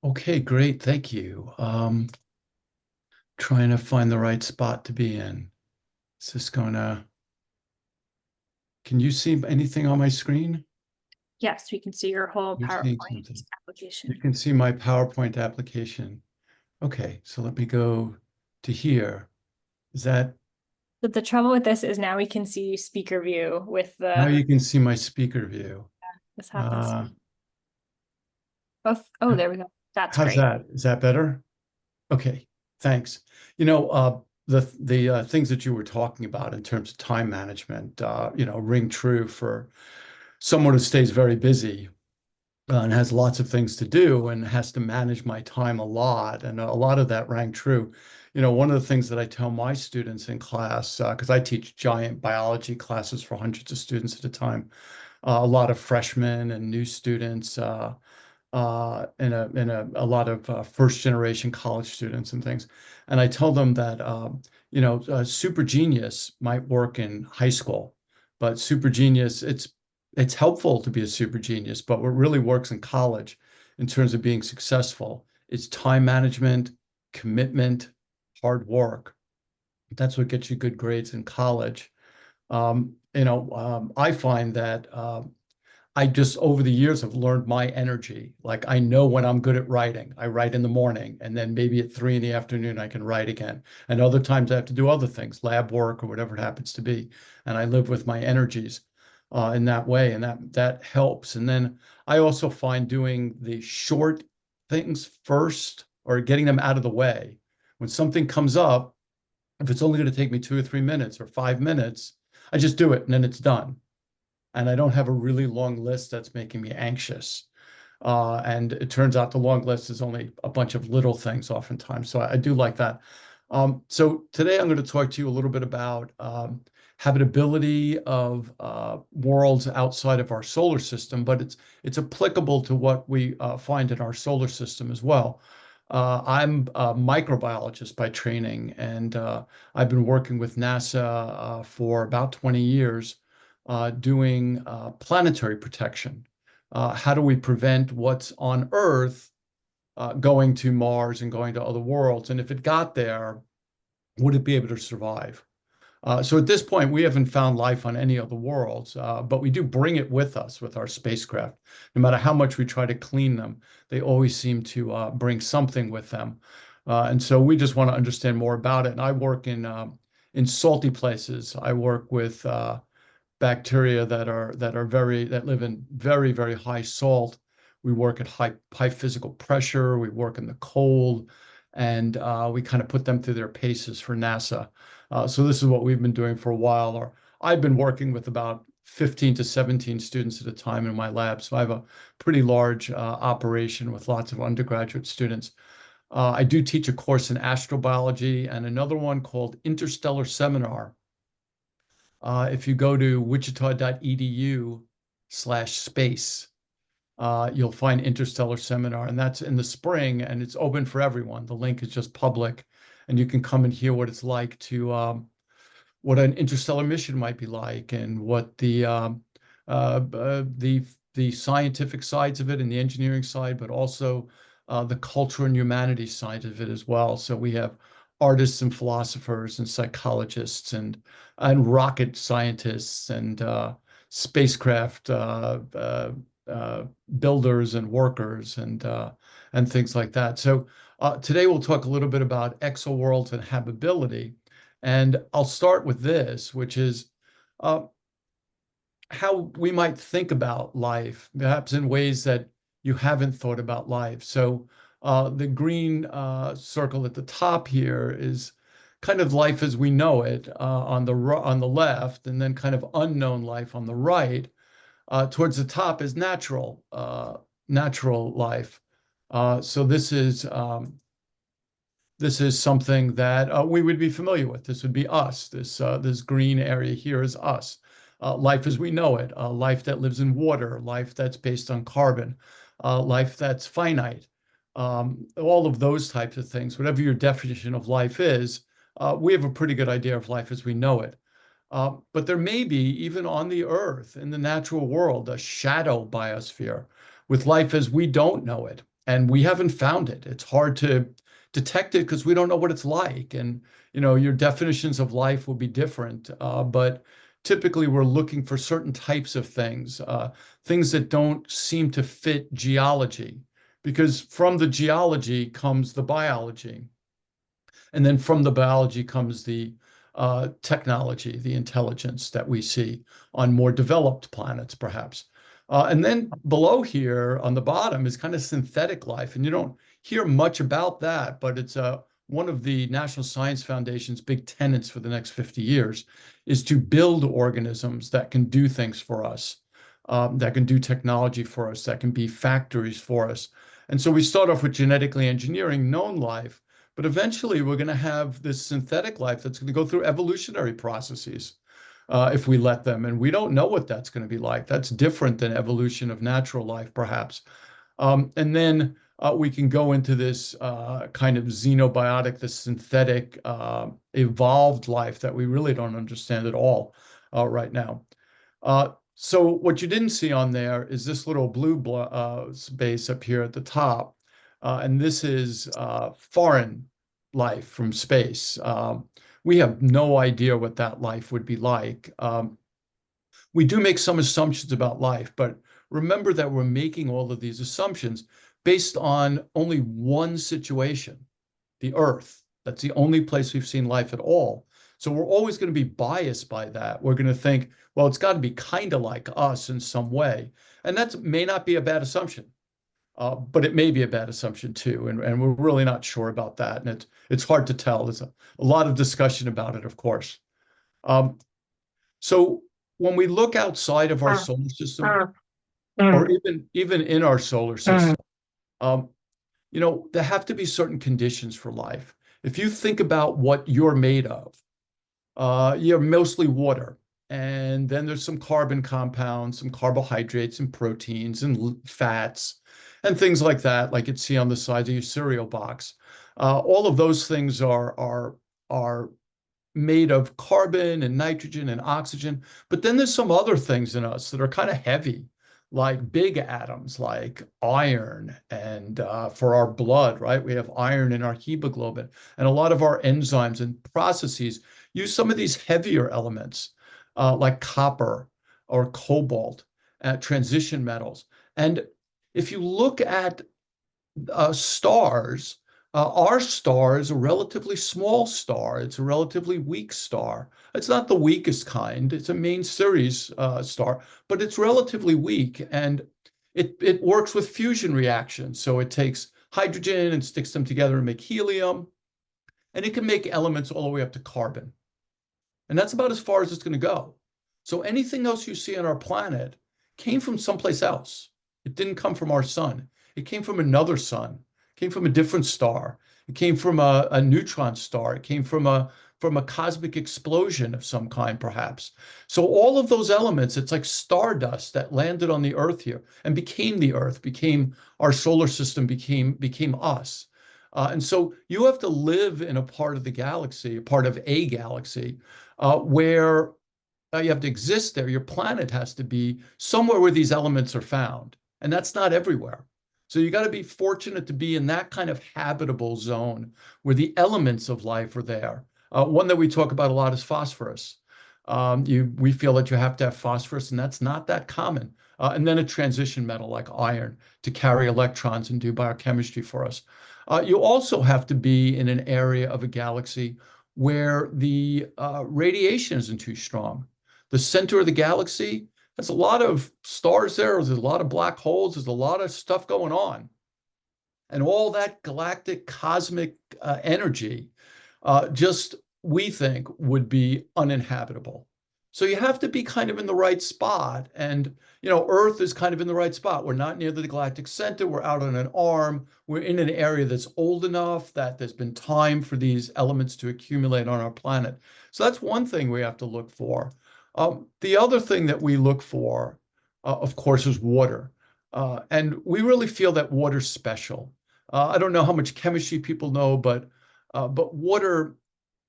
Okay, great. Thank you. Trying to find the right spot to be in. Is this gonna, can you see anything on my screen? Yes, we can see your whole You're seeing PowerPoint something. You application. can see my PowerPoint application. Okay, so let me go to here. Is that, But the trouble with this is now we can see speaker view with now the you can see my speaker view. this happens. Uh, Both. Oh, there we go. That's how's great. that? Is that better? Okay, thanks. You know, the things that you were talking about in terms of time management, ring true for someone who stays very busy and has lots of things to do and has to manage my time a lot. And a lot of that rang true. You know, one of the things that I tell my students in class, because I teach giant biology classes for hundreds of students at a time, a lot of freshmen and new students, and a lot of first generation college students and things. And I tell them that, a super genius might work in high school, but super genius, it's helpful to be a super genius, but what really works in college in terms of being successful is time management, commitment, hard work. That's what gets you good grades in college. I find that I just over the years have learned my energy. Like I know when I'm good at writing, I write in the morning, and then maybe at 3 in the afternoon I can write again. And other times I have to do other things, lab work or whatever it happens to be. And I live with my energies in that way, and that helps. And then I also find doing the short things first or getting them out of the way. When something comes up, if it's only going to take me 2 or 3 minutes or 5 minutes, I just do it and then it's done, and I don't have a really long list that's making me anxious. And it turns out the long list is only a bunch of little things oftentimes. So I do like that. So today I'm going to talk to you a little bit about habitability of worlds outside of our solar system, but it's applicable to what we find in our solar system as well. I'm a microbiologist by training, and I've been working with NASA for about 20 years doing planetary protection. How do we prevent what's on Earth going to Mars and going to other worlds? And if it got there, would it be able to survive? So at this point, we haven't found life on any other worlds, but we do bring it with us with our spacecraft. No matter how much we try to clean them, they always seem to bring something with them. And so we just want to understand more about it. And I work in salty places. I work with bacteria that live in very, very high salt. We work at high physical pressure. We work in the cold, and we kind of put them through their paces for NASA. So this is what we've been doing for a while. Or I've been working with about 15 to 17 students at a time in my lab. So I have a pretty large operation with lots of undergraduate students. I do teach a course in astrobiology and another one called Interstellar Seminar. If you go to wichita.edu/space, you'll find Interstellar Seminar, and that's in the spring, and it's open for everyone. The link is just public, and you can come and hear what it's like to what an interstellar mission might be like, and what the scientific sides of it and the engineering side, but also the culture and humanities side of it as well. So we have artists and philosophers and psychologists and rocket scientists and spacecraft builders and workers and things like that. So today we'll talk a little bit about exoworlds and habitability. And I'll start with this, which is uh, how we might think about life, perhaps in ways that you haven't thought about life. So the green circle at the top here is kind of life as we know it on the left, and then kind of unknown life on the right. Towards the top is natural life. So this is something that we would be familiar with. This would be us. This green area here is us. Life as we know it, life that lives in water, life that's based on carbon, life that's finite, all of those types of things. Whatever your definition of life is, we have a pretty good idea of life as we know it. But there may be, even on the Earth, in the natural world, a shadow biosphere with life as we don't know it. And we haven't found it. It's hard to detect it because we don't know what it's like. And, your definitions of life will be different. But typically, we're looking for certain types of things, things that don't seem to fit geology, because from the geology comes the biology. And then from the biology comes the technology, the intelligence that we see on more developed planets, perhaps. And then below here on the bottom is kind of synthetic life. And you don't hear much about that, but it's one of the National Science Foundation's big tenets for the next 50 years is to build organisms that can do things for us, that can do technology for us, that can be factories for us. And so we start off with genetically engineering known life, but eventually we're going to have this synthetic life that's going to go through evolutionary processes if we let them. And we don't know what that's going to be like. That's different than evolution of natural life, perhaps. And then we can go into this kind of xenobiotic, this synthetic evolved life that we really don't understand at all right now. So what you didn't see on there is this little blue space up here at the top. And this is foreign life from space. We have no idea what that life would be like. We do make some assumptions about life, but remember that we're making all of these assumptions based on only one situation, the Earth. That's the only place we've seen life at all. So we're always going to be biased by that. We're going to think, well, it's got to be kind of like us in some way. And that may not be a bad assumption. But it may be a bad assumption too, and we're really not sure about that. And it's hard to tell. There's a lot of discussion about it, of course. So when we look outside of our solar system, or even in our solar system, there have to be certain conditions for life. If you think about what you're made of, you're mostly water. And then there's some carbon compounds, some carbohydrates and proteins and fats and things like that, like you'd see on the side of your cereal box. All of those things are made of carbon and nitrogen and oxygen. But then there's some other things in us that are kind of heavy, like big atoms, like iron. And for our blood, right, we have iron in our hemoglobin. And a lot of our enzymes and processes use some of these heavier elements, like copper or cobalt, transition metals. And if you look at stars, our star is a relatively small star. It's a relatively weak star. It's not the weakest kind. It's a main series star, but it's relatively weak. And it works with fusion reactions. So it takes hydrogen and sticks them together and make helium. And it can make elements all the way up to carbon. And that's about as far as it's going to go. So anything else you see on our planet came from someplace else. It didn't come from our sun. It came from another sun. It came from a different star. It came from a neutron star. It came from a cosmic explosion of some kind, perhaps. So all of those elements, it's like stardust that landed on the Earth here and became the Earth, became our solar system, became us. And so you have to live in a part of the galaxy, a part of a galaxy, where you have to exist there. Your planet has to be somewhere where these elements are found. And that's not everywhere. So you got to be fortunate to be in that kind of habitable zone where the elements of life are there. One that we talk about a lot is phosphorus. We feel that you have to have phosphorus, and that's not that common. And then a transition metal like iron to carry electrons and do biochemistry for us. You also have to be in an area of a galaxy where the radiation isn't too strong. The center of the galaxy, there's a lot of stars there. There's a lot of black holes. There's a lot of stuff going on. And all that galactic cosmic energy just, we think, would be uninhabitable. So you have to be kind of in the right spot. And, Earth is kind of in the right spot. We're not near the galactic center. We're out on an arm. We're in an area that's old enough that there's been time for these elements to accumulate on our planet. So that's one thing we have to look for. The other thing that we look for, of course, is water. And we really feel that water's special. I don't know how much chemistry people know, but water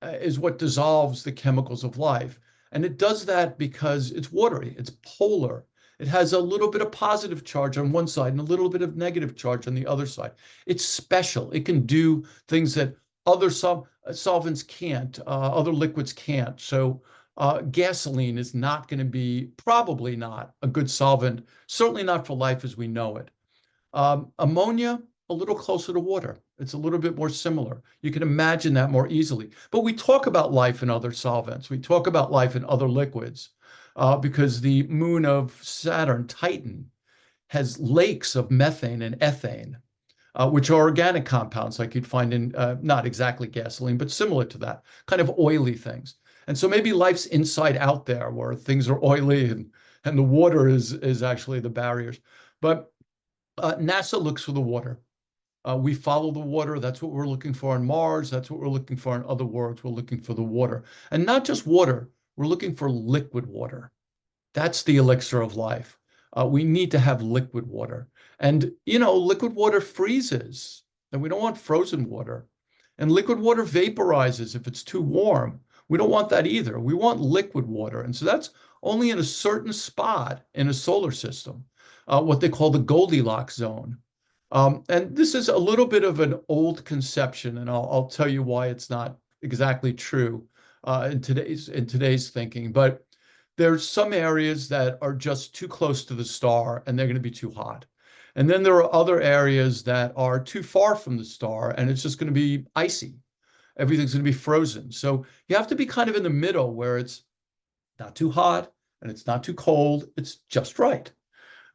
is what dissolves the chemicals of life. And it does that because it's watery, it's polar. It has a little bit of positive charge on one side and a little bit of negative charge on the other side. It's special. It can do things that other solvents can't, other liquids can't. So gasoline is not going to be, probably not a good solvent, certainly not for life as we know it. Ammonia, a little closer to water. It's a little bit more similar. You can imagine that more easily. But we talk about life in other solvents. We talk about life in other liquids because the moon of Saturn, Titan, has lakes of methane and ethane, which are organic compounds like you'd find in not exactly gasoline, but similar to that, kind of oily things. And so maybe life's inside out there where things are oily and the water is actually the barriers. But NASA looks for the water. We follow the water. That's what we're looking for on Mars. That's what we're looking for on other worlds. We're looking for the water. And not just water, we're looking for liquid water. That's the elixir of life. We need to have liquid water. And, liquid water freezes, and we don't want frozen water. And liquid water vaporizes if it's too warm. We don't want that either. We want liquid water. And so that's only in a certain spot in a solar system, what they call the Goldilocks zone. And this is a little bit of an old conception, and I'll tell you why it's not exactly true in today's thinking. But there's some areas that are just too close to the star, and they're going to be too hot. And then there are other areas that are too far from the star, and it's just going to be icy. Everything's going to be frozen. So you have to be kind of in the middle where it's not too hot and it's not too cold. It's just right.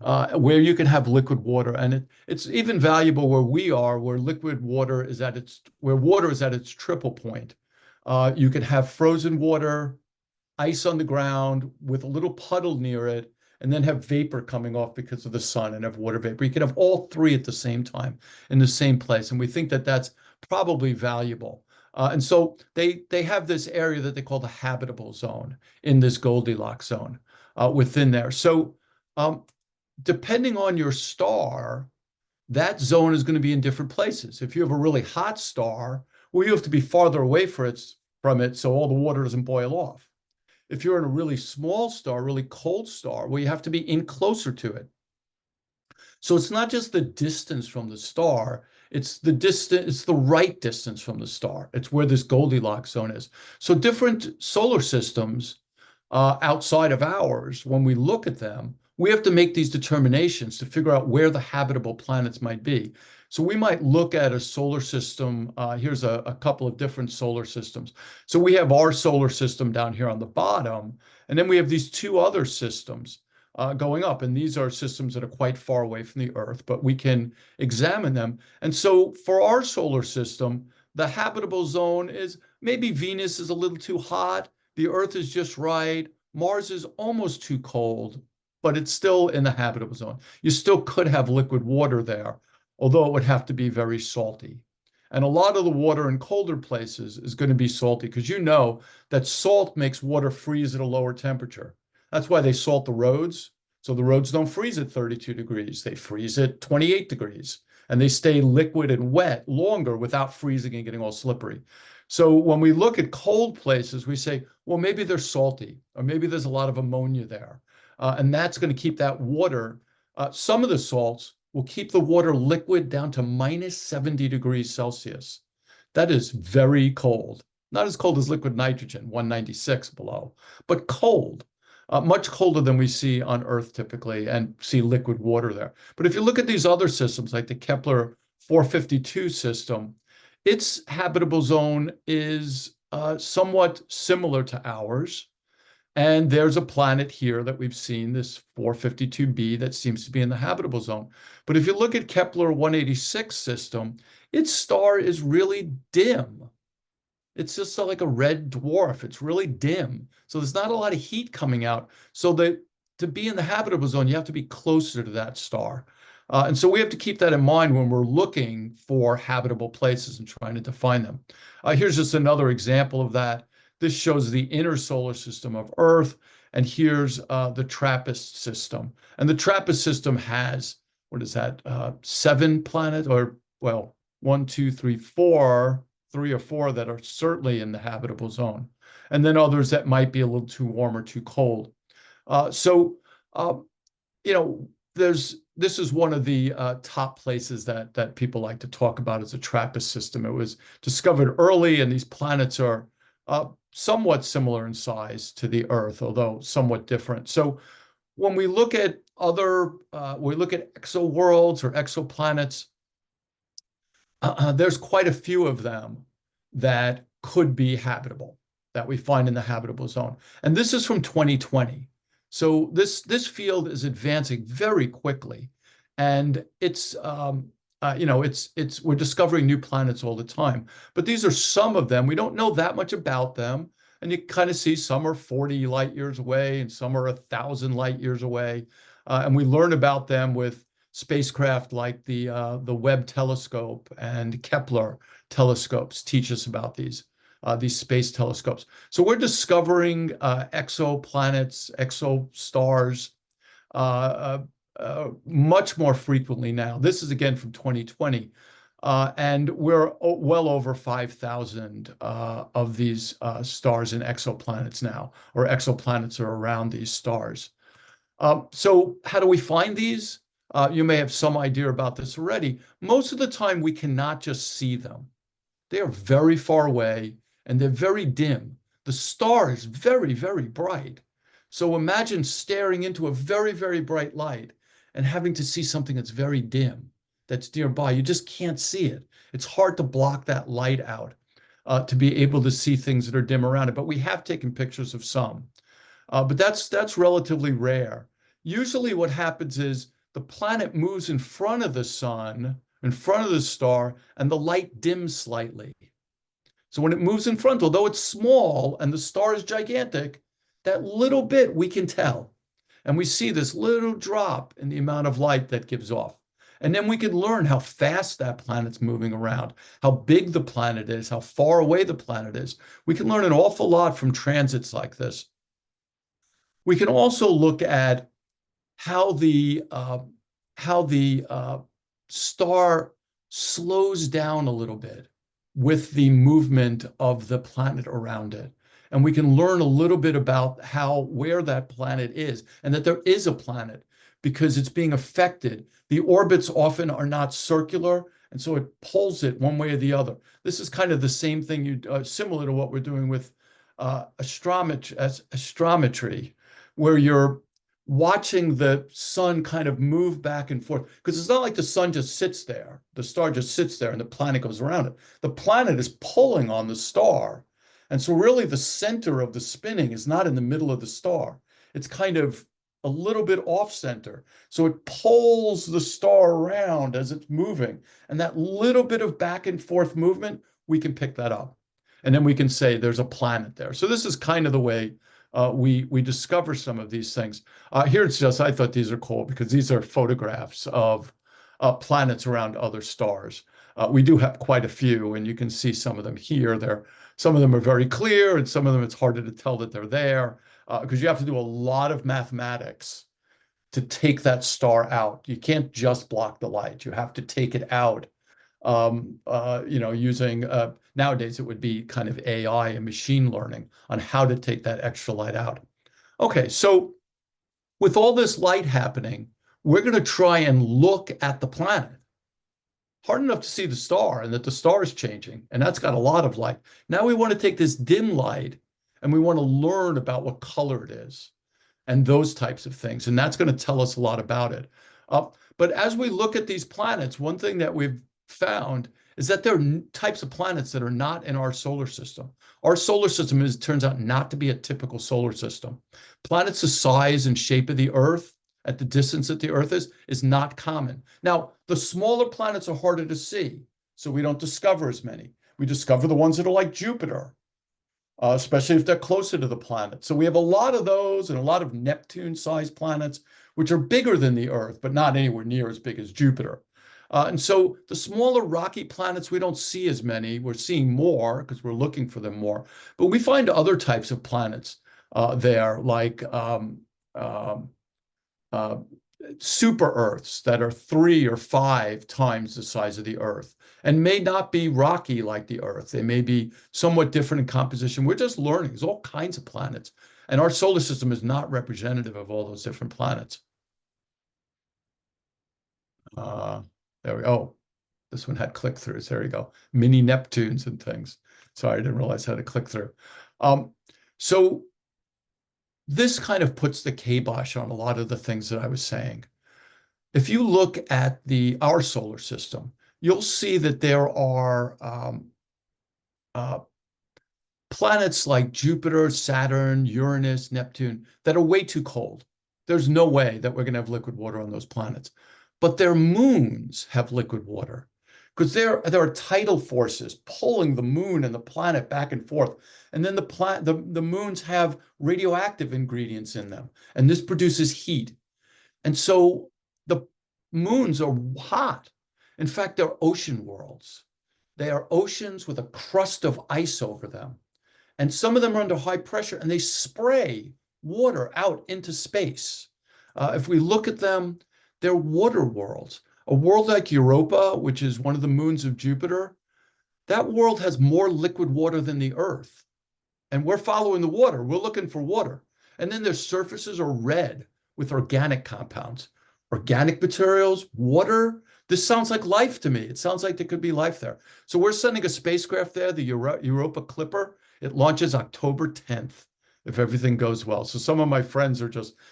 Where you can have liquid water. And it's even valuable where we are, where water is at its triple point. You could have frozen water, ice on the ground with a little puddle near it, and then have vapor coming off because of the sun and have water vapor. You can have all three at the same time in the same place. And we think that that's probably valuable. And so they have this area that they call the habitable zone in this Goldilocks zone within there. So depending on your star, that zone is going to be in different places. If you have a really hot star, well, you have to be farther away from it so all the water doesn't boil off. If you're in a really small star, really cold star, well, you have to be in closer to it. So it's not just the distance from the star, it's the right distance from the star. It's where this Goldilocks zone is. So different solar systems outside of ours, when we look at them, we have to make these determinations to figure out where the habitable planets might be. So we might look at a solar system. Here's a couple of different solar systems. So we have our solar system down here on the bottom, and then we have these two other systems going up. And these are systems that are quite far away from the Earth, but we can examine them. And so for our solar system, the habitable zone is maybe Venus is a little too hot. The Earth is just right. Mars is almost too cold, but it's still in the habitable zone. You still could have liquid water there, although it would have to be very salty. And a lot of the water in colder places is going to be salty because you know that salt makes water freeze at a lower temperature. That's why they salt the roads. So the roads don't freeze at 32 degrees. They freeze at 28 degrees. And they stay liquid and wet longer without freezing and getting all slippery. So when we look at cold places, we say, well, maybe they're salty, or maybe there's a lot of ammonia there. And that's going to keep that water. Some of the salts will keep the water liquid down to minus 70 degrees Celsius. That is very cold. Not as cold as liquid nitrogen, 196 below, but cold. Much colder than we see on Earth typically and see liquid water there. But if you look at these other systems, like the Kepler 452 system, its habitable zone is somewhat similar to ours. And there's a planet here that we've seen, this 452b, that seems to be in the habitable zone. But if you look at Kepler 186 system, its star is really dim. It's just like a red dwarf. It's really dim. So there's not a lot of heat coming out. So that to be in the habitable zone, you have to be closer to that star. And so we have to keep that in mind when we're looking for habitable places and trying to define them. Here's just another example of that. This shows the inner solar system of Earth. And here's the TRAPPIST system. And the TRAPPIST system has, what is that, 7 planets, or, well, 1, 2, 3, 4, 3 or 4 that are certainly in the habitable zone, and then others that might be a little too warm or too cold. So you know, this is one of the top places that people like to talk about as a TRAPPIST system. It was discovered early, and these planets are somewhat similar in size to the Earth, although somewhat different. So when we look at we look at exoworlds or exoplanets, there's quite a few of them that could be habitable, that we find in the habitable zone. And this is from 2020. So this field is advancing very quickly, and we're discovering new planets all the time. But these are some of them. We don't know that much about them, and you kind of see some are 40 light years away, and some are 1,000 light years away, and we learn about them with spacecraft like the Webb telescope and Kepler telescopes teach us about these space telescopes. So we're discovering exoplanets, exostars much more frequently now. This is again from 2020. And we're well over 5,000 of these stars and exoplanets now, or exoplanets are around these stars. So how do we find these? You may have some idea about this already. Most of the time, we cannot just see them. They are very far away and they're very dim. The star is very, very bright. So imagine staring into a very, very bright light and having to see something that's very dim, that's nearby. You just can't see it. It's hard to block that light out to be able to see things that are dim around it. But we have taken pictures of some. But that's relatively rare. Usually what happens is the planet moves in front of the sun, in front of the star, and the light dims slightly. So when it moves in front, although it's small and the star is gigantic, that little bit we can tell. And we see this little drop in the amount of light that gives off. And then we can learn how fast that planet's moving around, how big the planet is, how far away the planet is. We can learn an awful lot from transits like this. We can also look at how the star slows down a little bit with the movement of the planet around it. And we can learn a little bit about where that planet is, and that there is a planet because it's being affected. The orbits often are not circular, and so it pulls it one way or the other. This is kind of the same thing, similar to what we're doing with astrometry, where you're watching the sun kind of move back and forth. Because it's not like the sun just sits there, the star just sits there and the planet goes around it. The planet is pulling on the star. And so really the center of the spinning is not in the middle of the star. It's kind of a little bit off center. So it pulls the star around as it's moving. And that little bit of back and forth movement, we can pick that up. And then we can say there's a planet there. So this is kind of the way we discover some of these things. Here it's just, I thought these are cool because these are photographs of planets around other stars. We do have quite a few, and you can see some of them here. Some of them are very clear, and some of them it's harder to tell that they're there because you have to do a lot of mathematics to take that star out. You can't just block the light. You have to take it out using nowadays it would be kind of AI and machine learning on how to take that extra light out. Okay, so with all this light happening, we're going to try and look at the planet. Hard enough to see the star and that the star is changing, and that's got a lot of light. Now we want to take this dim light and we want to learn about what color it is and those types of things, and that's going to tell us a lot about it. But as we look at these planets, one thing that we've found is that there are types of planets that are not in our solar system. Our solar system turns out not to be a typical solar system. Planets the size and shape of the Earth at the distance that the Earth is not common. Now, the smaller planets are harder to see, so we don't discover as many. We discover the ones that are like Jupiter, especially if they're closer to the planet. So we have a lot of those and a lot of Neptune-sized planets, which are bigger than the Earth, but not anywhere near as big as Jupiter. And so the smaller rocky planets, we don't see as many. We're seeing more because we're looking for them more. But we find other types of planets there, like super Earths that are 3 or 5 times the size of the Earth and may not be rocky like the Earth. They may be somewhat different in composition. We're just learning. There's all kinds of planets. And our solar system is not representative of all those different planets. Uh, there we go. Oh, this one had click-throughs. There you go. Mini Neptunes and things. Sorry, I didn't realize how to click through. Um, so this kind of puts the kibosh on a lot of the things that I was saying. If you look at our solar system, you'll see that there are uh, planets like Jupiter, Saturn, Uranus, Neptune that are way too cold. There's no way that we're going to have liquid water on those planets. But their moons have liquid water because there are tidal forces pulling the moon and the planet back and forth. And then the moons have radioactive ingredients in them, and this produces heat. And so the moons are hot. In fact, they're ocean worlds. They are oceans with a crust of ice over them. And some of them are under high pressure and they spray water out into space. If we look at them, they're water worlds. A world like Europa, which is one of the moons of Jupiter, that world has more liquid water than the Earth. And we're following the water. We're looking for water. And then their surfaces are red with organic compounds, organic materials, water. This sounds like life to me. It sounds like there could be life there. So we're sending a spacecraft there, the Europa Clipper. It launches October 10th, if everything goes well. So some of my friends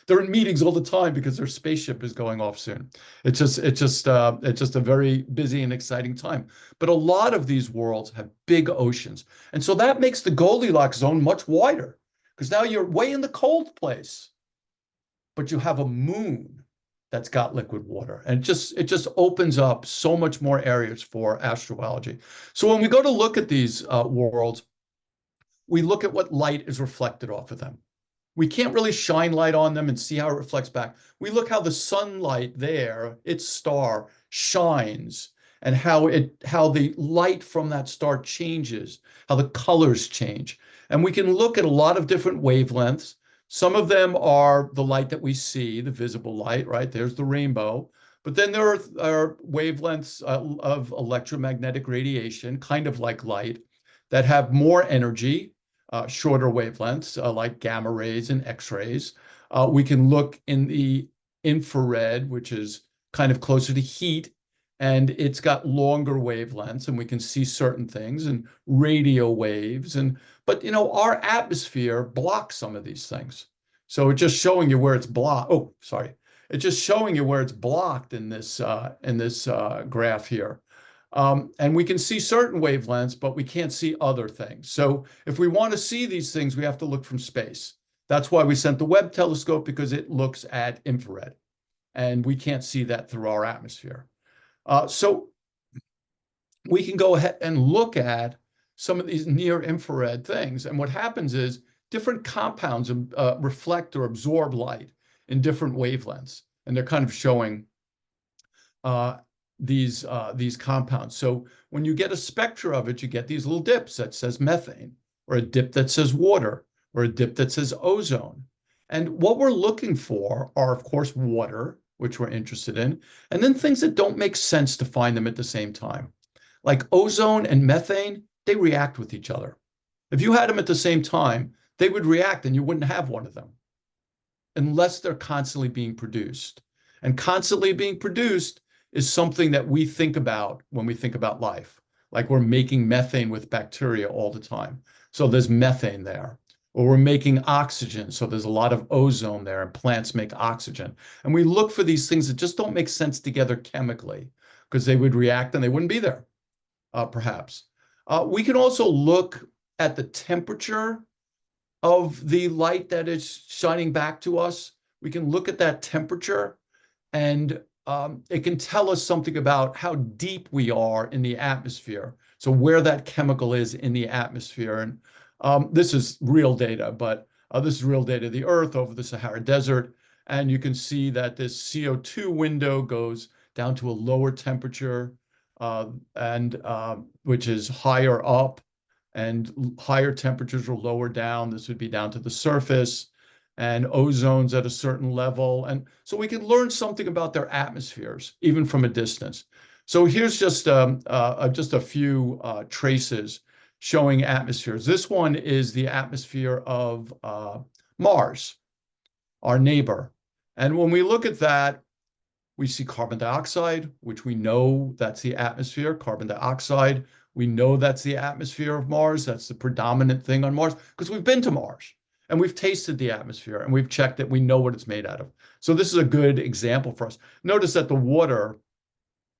they're in meetings all the time because their spaceship is going off soon. It's just a very busy and exciting time. But a lot of these worlds have big oceans. And so that makes the Goldilocks zone much wider because now you're way in the cold place, but you have a moon that's got liquid water. And it just opens up so much more areas for astrobiology. So when we go to look at these worlds, we look at what light is reflected off of them. We can't really shine light on them and see how it reflects back. We look how the sunlight there, its star, shines and how the light from that star changes, how the colors change. And we can look at a lot of different wavelengths. Some of them are the light that we see, the visible light, right? There's the rainbow. But then there are wavelengths of electromagnetic radiation, kind of like light, that have more energy, shorter wavelengths like gamma rays and X-rays. We can look in the infrared, which is kind of closer to heat, and it's got longer wavelengths, and we can see certain things, and radio waves. But our atmosphere blocks some of these things. So it's just showing you where it's blocked. Oh, sorry. It's just showing you where it's blocked in this graph here. And we can see certain wavelengths, but we can't see other things. So if we want to see these things, we have to look from space. That's why we sent the Webb telescope, because it looks at infrared, and we can't see that through our atmosphere. So we can go ahead and look at some of these near infrared things. And what happens is different compounds reflect or absorb light in different wavelengths. And they're kind of showing these compounds. So when you get a spectra of it, you get these little dips that says methane, or a dip that says water, or a dip that says ozone. And what we're looking for are, of course, water, which we're interested in, and then things that don't make sense to find them at the same time. Like ozone and methane, they react with each other. If you had them at the same time, they would react and you wouldn't have one of them unless they're constantly being produced. And constantly being produced is something that we think about when we think about life. Like we're making methane with bacteria all the time. So there's methane there. Or we're making oxygen. So there's a lot of ozone there, and plants make oxygen. And we look for these things that just don't make sense together chemically, because they would react and they wouldn't be there, perhaps. We can also look at the temperature of the light that is shining back to us. We can look at that temperature, and it can tell us something about how deep we are in the atmosphere. So where that chemical is in the atmosphere. And this is real data, but this is real data of the Earth over the Sahara Desert. And you can see that this CO2 window goes down to a lower temperature, which is higher up, and higher temperatures are lower down. This would be down to the surface, and ozone's at a certain level. And so we can learn something about their atmospheres, even from a distance. So here's just a few traces showing atmospheres. This one is the atmosphere of Mars, our neighbor. And when we look at that, We see carbon dioxide, which we know that's the atmosphere. Carbon dioxide, we know that's the atmosphere of Mars. That's the predominant thing on Mars because we've been to Mars and we've tasted the atmosphere and we've checked it. We know what it's made out of. So this is a good example for us. Notice that the water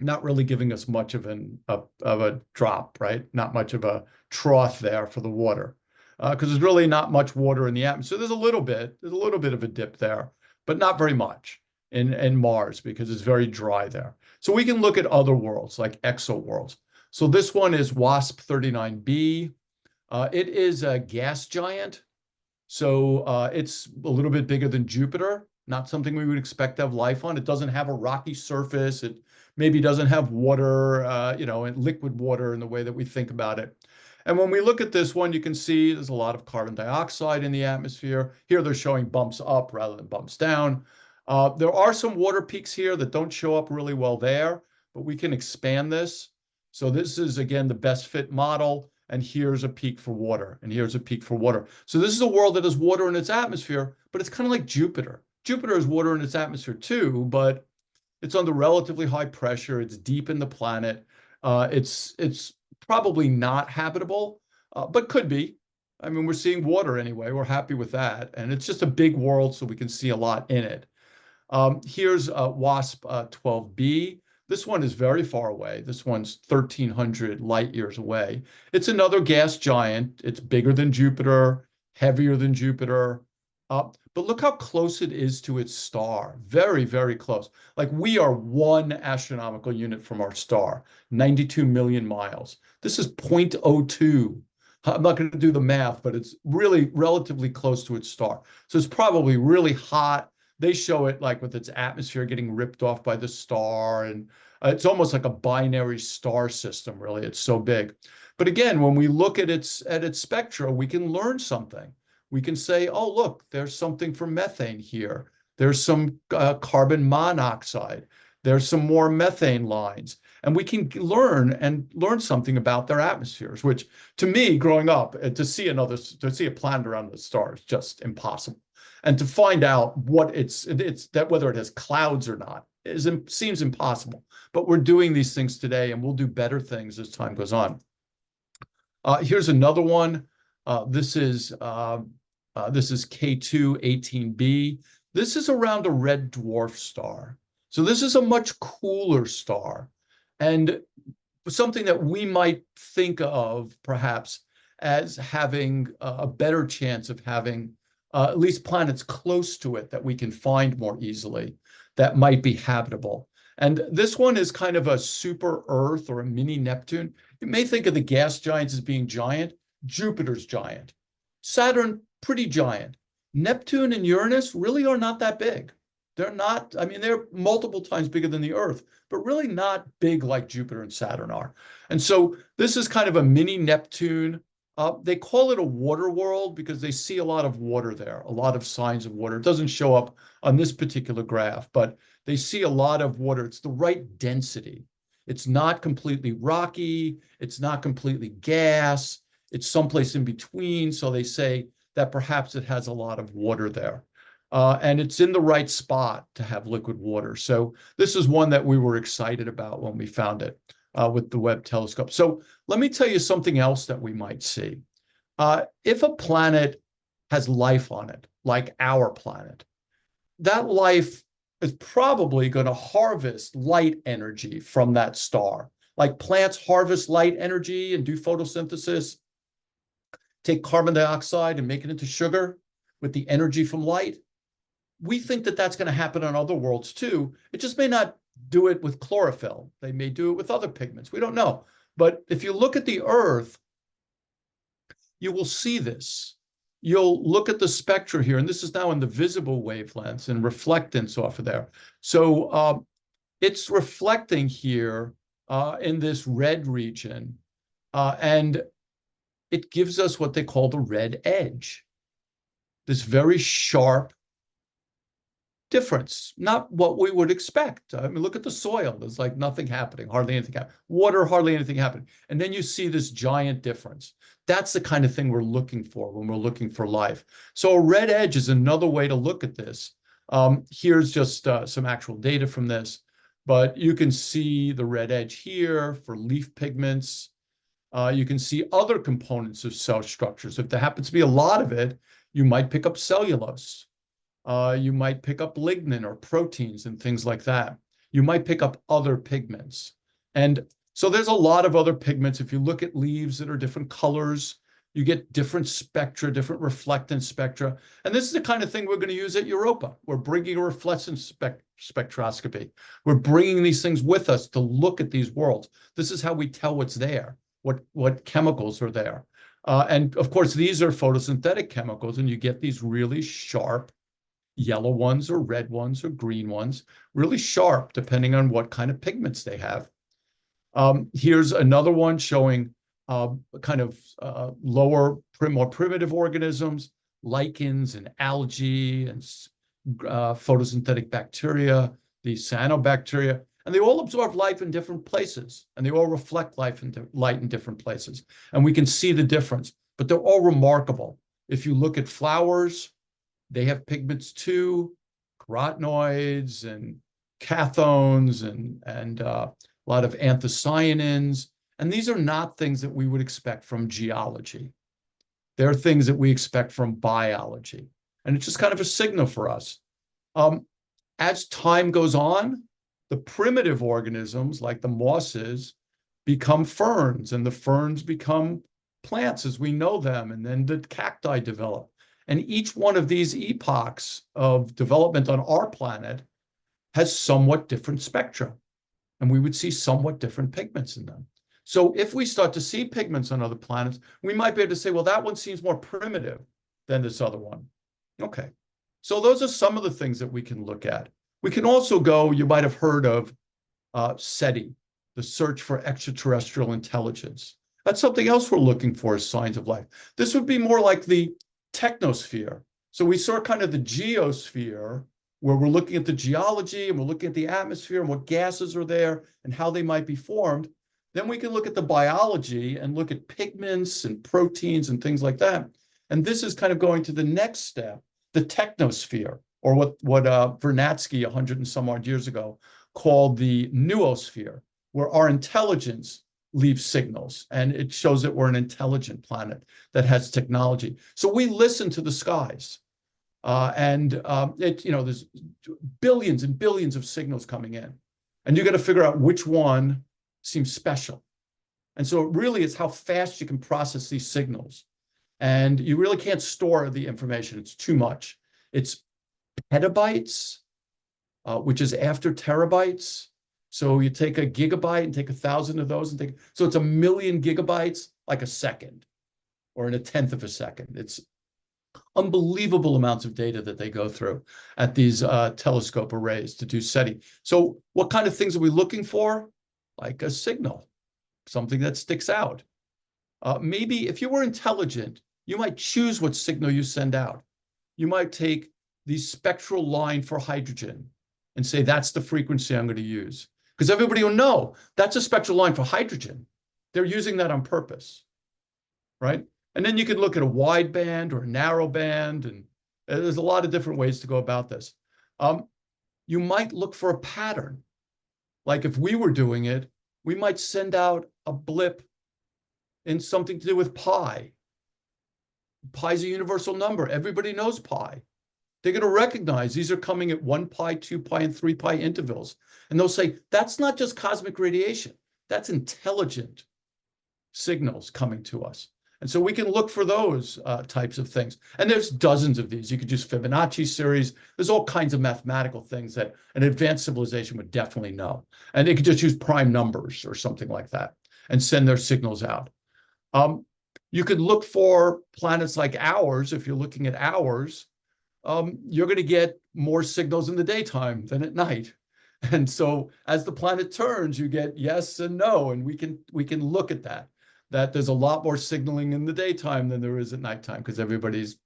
not really giving us much of a drop, right? Not much of a trough there for the water, because there's really not much water in the atmosphere. There's a little bit of a dip there, but not very much in Mars because it's very dry there. So we can look at other worlds like exoworlds. So this one is WASP 39b. It is a gas giant. So it's a little bit bigger than Jupiter, not something we would expect to have life on. It doesn't have a rocky surface. It maybe doesn't have water, and liquid water in the way that we think about it. And when we look at this one, you can see there's a lot of carbon dioxide in the atmosphere. Here they're showing bumps up rather than bumps down. There are some water peaks here that don't show up really well there, but we can expand this. So this is, again, the best fit model. And here's a peak for water, and here's a peak for water. So this is a world that has water in its atmosphere, but it's kind of like Jupiter. Jupiter has water in its atmosphere too, but it's under relatively high pressure. It's deep in the planet. It's probably not habitable, but could be. I mean, we're seeing water anyway. We're happy with that. And it's just a big world, so we can see a lot in it. Here's WASP 12b. This one is very far away. This one's 1,300 light years away. It's another gas giant. It's bigger than Jupiter, heavier than Jupiter. But look how close it is to its star. Very, very close. Like we are 1 astronomical unit from our star, 92 million miles. This is 0.02. I'm not going to do the math, but it's really relatively close to its star. So it's probably really hot. They show it like with its atmosphere getting ripped off by the star. And it's almost like a binary star system, really. It's so big. But again, when we look at its spectra, we can learn something. We can say, oh, look, there's something for methane here. There's some carbon monoxide. There's some more methane lines. And we can learn something about their atmospheres, which to me, growing up, to see a planet around the star is just impossible. And to find out what whether it has clouds or not seems impossible. But we're doing these things today, and we'll do better things as time goes on. Here's another one. This is K2-18b. This is around a red dwarf star. So this is a much cooler star, and something that we might think of perhaps as having a better chance of having at least planets close to it that we can find more easily that might be habitable. And this one is kind of a super Earth or a mini Neptune. You may think of the gas giants as being giant. Jupiter's giant. Saturn, pretty giant. Neptune and Uranus really are not that big. They're not, I mean, they're multiple times bigger than the Earth, but really not big like Jupiter and Saturn are. And so this is kind of a mini Neptune. They call it a water world because they see a lot of water there, a lot of signs of water. It doesn't show up on this particular graph, but they see a lot of water. It's the right density. It's not completely rocky. It's not completely gas. It's someplace in between. So they say that perhaps it has a lot of water there. And it's in the right spot to have liquid water. So this is one that we were excited about when we found it with the Webb telescope. So let me tell you something else that we might see. If a planet has life on it, like our planet, that life is probably going to harvest light energy from that star. Like plants harvest light energy and do photosynthesis, take carbon dioxide and make it into sugar with the energy from light. We think that that's going to happen on other worlds too. It just may not do it with chlorophyll. They may do it with other pigments. We don't know. But if you look at the Earth, you will see this. You'll look at the spectra here, and this is now in the visible wavelengths and reflectance off of there. So it's reflecting here in this red region, and it gives us what they call the red edge, this very sharp difference, not what we would expect. I mean, look at the soil. There's like nothing happening, hardly anything happening. Water, hardly anything happening. And then you see this giant difference. That's the kind of thing we're looking for when we're looking for life. So a red edge is another way to look at this. Here's just some actual data from this. But you can see the red edge here for leaf pigments. You can see other components of cell structures. If there happens to be a lot of it, you might pick up cellulose. You might pick up lignin or proteins and things like that. You might pick up other pigments. And so there's a lot of other pigments. If you look at leaves that are different colors, you get different spectra, different reflectance spectra. And this is the kind of thing we're going to use at Europa. We're bringing a reflectance spectroscopy. We're bringing these things with us to look at these worlds. This is how we tell what's there, what chemicals are there. And of course, these are photosynthetic chemicals, and you get these really sharp yellow ones or red ones or green ones, really sharp, depending on what kind of pigments they have. Here's another one showing kind of lower, more primitive organisms, lichens and algae and photosynthetic bacteria, the cyanobacteria, and they all absorb light in different places, and they all reflect light in different places. And we can see the difference, but they're all remarkable. If you look at flowers, they have pigments too, carotenoids and cathones and a lot of anthocyanins. And these are not things that we would expect from geology. They're things that we expect from biology. And it's just kind of a signal for us. As time goes on, the primitive organisms, like the mosses, become ferns, and the ferns become plants as we know them, and then the cacti develop. And each one of these epochs of development on our planet has somewhat different spectra, and we would see somewhat different pigments in them. So if we start to see pigments on other planets, we might be able to say, well, that one seems more primitive than this other one. Okay, so those are some of the things that we can look at. We can also go, you might have heard of SETI, the search for extraterrestrial intelligence. That's something else we're looking for as signs of life. This would be more like the technosphere. So we saw kind of the geosphere, where we're looking at the geology and we're looking at the atmosphere and what gases are there and how they might be formed. Then we can look at the biology and look at pigments and proteins and things like that. And this is kind of going to the next step, the technosphere, or what Vernadsky 100 and some odd years ago called the noosphere, where our intelligence leaves signals, and it shows that we're an intelligent planet that has technology. So we listen to the skies, there's billions and billions of signals coming in, and you got to figure out which one seems special. And so it really is how fast you can process these signals, and you really can't store the information. It's too much. It's petabytes, which is after terabytes. So you take a gigabyte and take 1,000 of those and so it's 1,000,000 gigabytes, like a second or in a tenth of a second. It's unbelievable amounts of data that they go through at these telescope arrays to do SETI. So what kind of things are we looking for? Like a signal, something that sticks out. Maybe if you were intelligent, you might choose what signal you send out. You might take the spectral line for hydrogen and say, that's the frequency I'm going to use. Because everybody will know that's a spectral line for hydrogen. They're using that on purpose, right? And then you can look at a wide band or a narrow band, and there's a lot of different ways to go about this. You might look for a pattern. Like if we were doing it, we might send out a blip in something to do with pi. Pi is a universal number. Everybody knows pi. They're going to recognize these are coming at 1 pi, 2 pi, and 3 pi intervals. And they'll say, that's not just cosmic radiation. That's intelligent signals coming to us. And so we can look for those types of things. And there's dozens of these. You could use Fibonacci series. There's all kinds of mathematical things that an advanced civilization would definitely know. And they could just use prime numbers or something like that and send their signals out. You could look for planets like ours. If you're looking at ours, you're going to get more signals in the daytime than at night. And so as the planet turns, you get yes and no, and we can look at that there's a lot more signaling in the daytime than there is at nighttime, because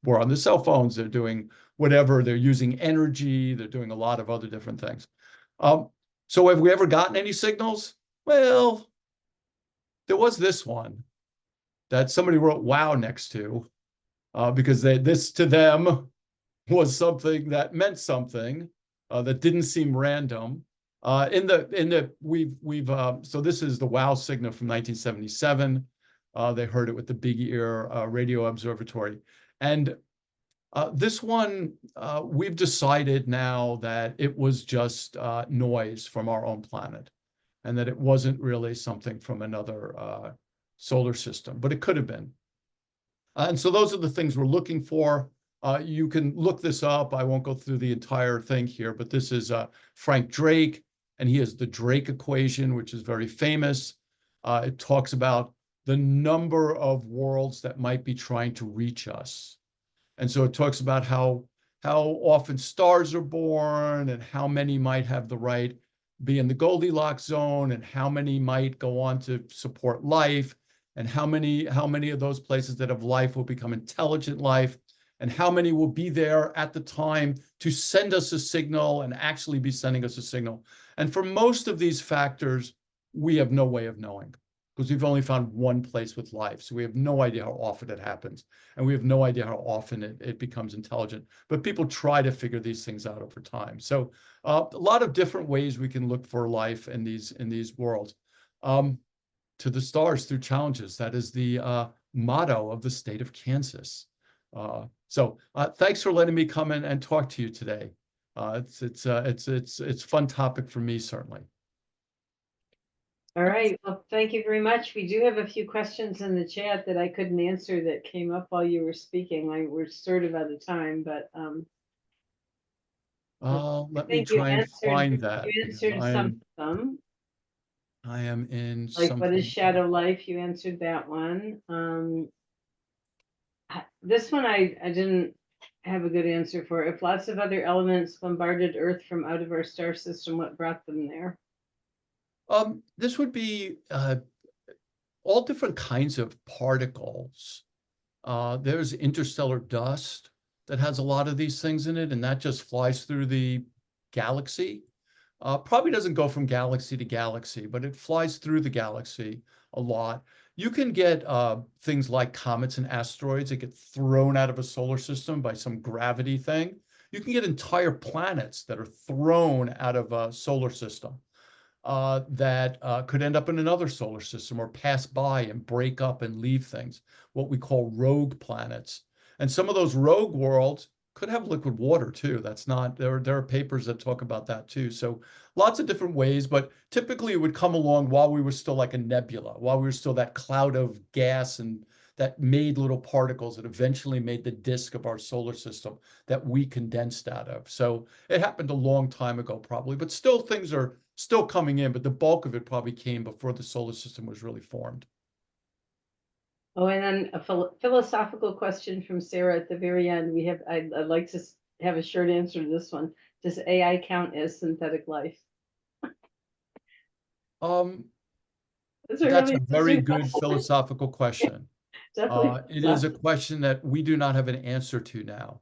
we're on their cell phones, they're doing whatever, they're using energy, they're doing a lot of other different things. So have we ever gotten any signals? Well, there was this one that somebody wrote wow next to, because this to them was something that meant something, that didn't seem random. So this is the WOW signal from 1977. They heard it with the Big Ear Radio Observatory. And this one, we've decided now that it was just noise from our own planet, and that it wasn't really something from another solar system, but it could have been. And so those are the things we're looking for. You can look this up. I won't go through the entire thing here, but this is Frank Drake, and he has the Drake equation, which is very famous. It talks about the number of worlds that might be trying to reach us. And so it talks about how often stars are born and how many might have the right be in the Goldilocks zone and how many might go on to support life and how many of those places that have life will become intelligent life and how many will be there at the time to send us a signal and actually be sending us a signal. And for most of these factors, we have no way of knowing because we've only found one place with life. So we have no idea how often it happens. And we have no idea how often it becomes intelligent. But people try to figure these things out over time. So a lot of different ways we can look for life in these worlds. To the stars through challenges. That is the motto of the state of Kansas. So thanks for letting me come in and talk to you today. It's a fun topic for me, certainly. All right. Well, thank you very much. We do have a few questions in the chat that I couldn't answer that came up while you were speaking. We're sort of out of time, but let me try and find that. You answered some of them. I am in Like something. what is shadow life? You answered that one. This one I didn't have a good answer for. If lots of other elements bombarded Earth from out of our star system, what brought them there? This would be all different kinds of particles. There's interstellar dust that has a lot of these things in it, and that just flies through the galaxy. Probably doesn't go from galaxy to galaxy, but it flies through the galaxy a lot. You can get things like comets and asteroids that get thrown out of a solar system by some gravity thing. You can get entire planets that are thrown out of a solar system that could end up in another solar system or pass by and break up and leave things, what we call rogue planets. And some of those rogue worlds could have liquid water too. That's not, there are papers that talk about that too. So lots of different ways, but typically it would come along while we were still like a nebula, while we were still that cloud of gas and that made little particles that eventually made the disk of our solar system that we condensed out of. So it happened a long time ago probably, but still things are still coming in, but the bulk of it probably came before the solar system was really formed. Oh, and then a philosophical question from Sarah at the very end. I'd like to have a short answer to this one. Does AI count as synthetic life? That's a very good philosophical question. It is a question that we do not have an answer to now.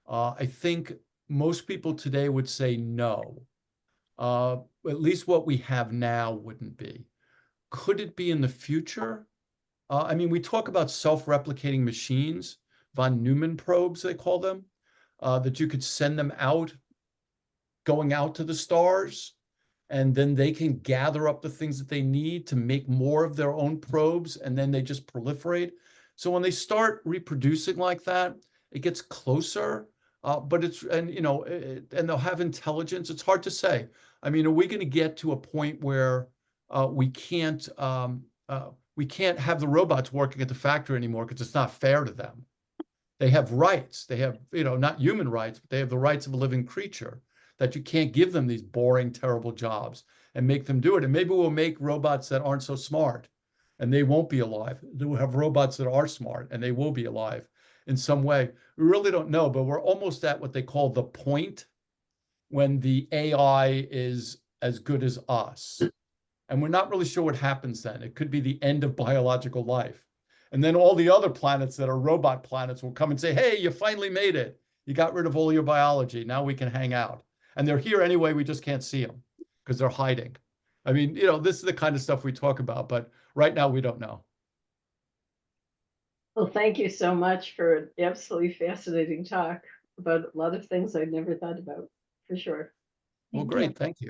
I think most people today would say no. At least what we have now wouldn't be. Could it be in the future? I mean, we talk about self-replicating machines, von Neumann probes, they call them, that you could send them out, going out to the stars, and then they can gather up the things that they need to make more of their own probes, and then they just proliferate. So when they start reproducing like that, it gets closer, but and they'll have intelligence. It's hard to say. I mean, are we going to get to a point where we can't have the robots working at the factory anymore because it's not fair to them? They have rights. They have, not human rights, but they have the rights of a living creature, that you can't give them these boring, terrible jobs and make them do it. And maybe we'll make robots that aren't so smart and they won't be alive. We'll have robots that are smart and they will be alive in some way. We really don't know, but we're almost at what they call the point when the AI is as good as us. And we're not really sure what happens then. It could be the end of biological life. And then all the other planets that are robot planets will come and say, hey, you finally made it. You got rid of all your biology. Now we can hang out. And they're here anyway. We just can't see them because they're hiding. I mean, this is the kind of stuff we talk about, but right now we don't know. Well, thank you so much for an absolutely fascinating talk about a lot of things I'd never thought about, for sure. Well, great. Thank you.